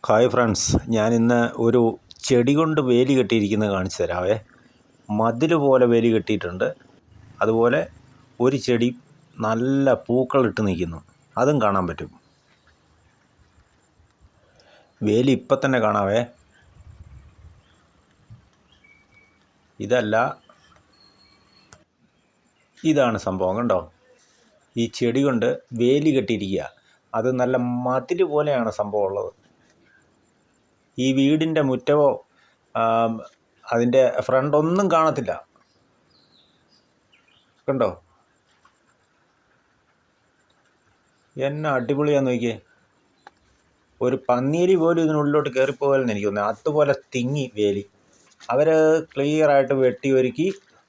Hi friends, ഞാനിന്ന് ഒരു ചെടി കൊണ്ട് വേലി കെട്ടിയിരിക്കുന്നത് കാണിച്ചു തരാവേ. മതിൽ പോലെ വേലി കെട്ടിയിട്ടുണ്ട്. അതുപോലെ ഒരു ചെടി നല്ല പൂക്കളിട്ട് നിൽക്കുന്നു, അതും കാണാൻ പറ്റും. വേലി ഇപ്പം തന്നെ കാണാവേ. ഇതാണ് സംഭവം, കണ്ടോ? ഈ ചെടി കൊണ്ട് വേലി കെട്ടിയിരിക്കുക. അത് നല്ല മതിൽ പോലെയാണ് സംഭവം ഉള്ളത്. ഈ വീടിൻ്റെ മുറ്റമോ അതിൻ്റെ ഫ്രണ്ടൊന്നും കാണത്തില്ല, കണ്ടോ? എന്നാ അടിപൊളിയാന്ന് നോക്കിയേ. ഒരു പന്നീരി പോലും ഇതിനുള്ളിലോട്ട് കയറിപ്പോകലെന്ന് എനിക്ക് തോന്നുന്നത്. അതുപോലെ തിങ്ങി വേലി. അവർ ക്ലിയറായിട്ട് വെട്ടി ഒരുക്കി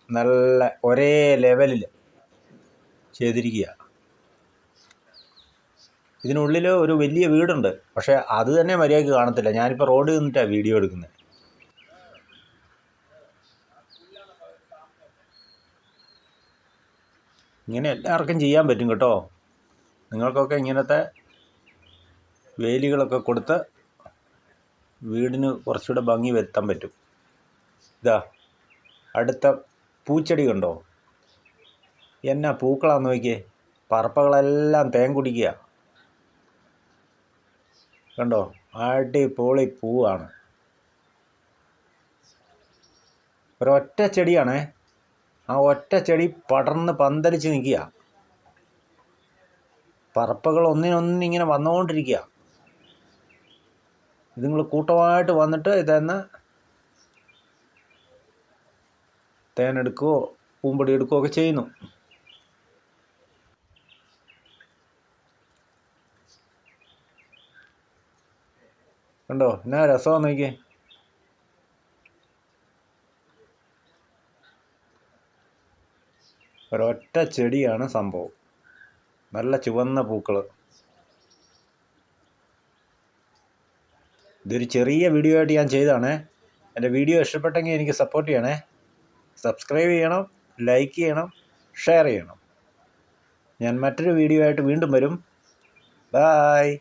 നല്ല ഒരേ ലെവലിൽ ചെയ്തിരിക്കുക. ഇതിനുള്ളിൽ ഒരു വലിയ വീടുണ്ട്, പക്ഷേ അത് തന്നെ മര്യാദയ്ക്ക് കാണത്തില്ല. ഞാനിപ്പോൾ റോഡിൽ നിന്നിട്ടാണ് വീഡിയോ എടുക്കുന്നത്. ഇങ്ങനെ എല്ലാവർക്കും ചെയ്യാൻ പറ്റും കേട്ടോ. നിങ്ങൾക്കൊക്കെ ഇങ്ങനത്തെ വേലികളൊക്കെ കൊടുത്ത് വീടിന് കുറച്ചുകൂടെ ഭംഗി വരുത്താൻ പറ്റും. ഇതാ അടുത്ത പൂച്ചെടി കണ്ടോ? എന്നാ പൂക്കളാന്ന് നോക്കിയേ. പറപ്പകളെല്ലാം തേൻ കുടിക്കുക, കണ്ടോ? അടിപൊളി പൂവാണ്. ഒരൊറ്റ ചെടിയാണേ. ആ ഒറ്റ ചെടി പടർന്ന് പന്തലിച്ച് നിൽക്കുക. പറപ്പകൾ ഒന്നിനൊന്നിങ്ങനെ വന്നുകൊണ്ടിരിക്കുക. ഇതുങ്ങൾ കൂട്ടമായിട്ട് വന്നിട്ട് ഇതെന്ന് തേനെടുക്കുകയോ പൂമ്പൊടി എടുക്കുകയോ ഒക്കെ ചെയ്യുന്നു. കണ്ടോ എന്നാ രസമാണെന്ന് നോക്കിയേ. ഒരൊറ്റ ചെടിയാണ് സംഭവം, നല്ല ചുവന്ന പൂക്കൾ. ഇതൊരു ചെറിയ വീഡിയോ ആയിട്ട് ഞാൻ ചെയ്തതാണേ. എൻ്റെ വീഡിയോ ഇഷ്ടപ്പെട്ടെങ്കിൽ എനിക്ക് സപ്പോർട്ട് ചെയ്യണേ. സബ്സ്ക്രൈബ് ചെയ്യണം, ലൈക്ക് ചെയ്യണം, ഷെയർ ചെയ്യണം. ഞാൻ മറ്റൊരു വീഡിയോ ആയിട്ട് വീണ്ടും വരും. ബായ്.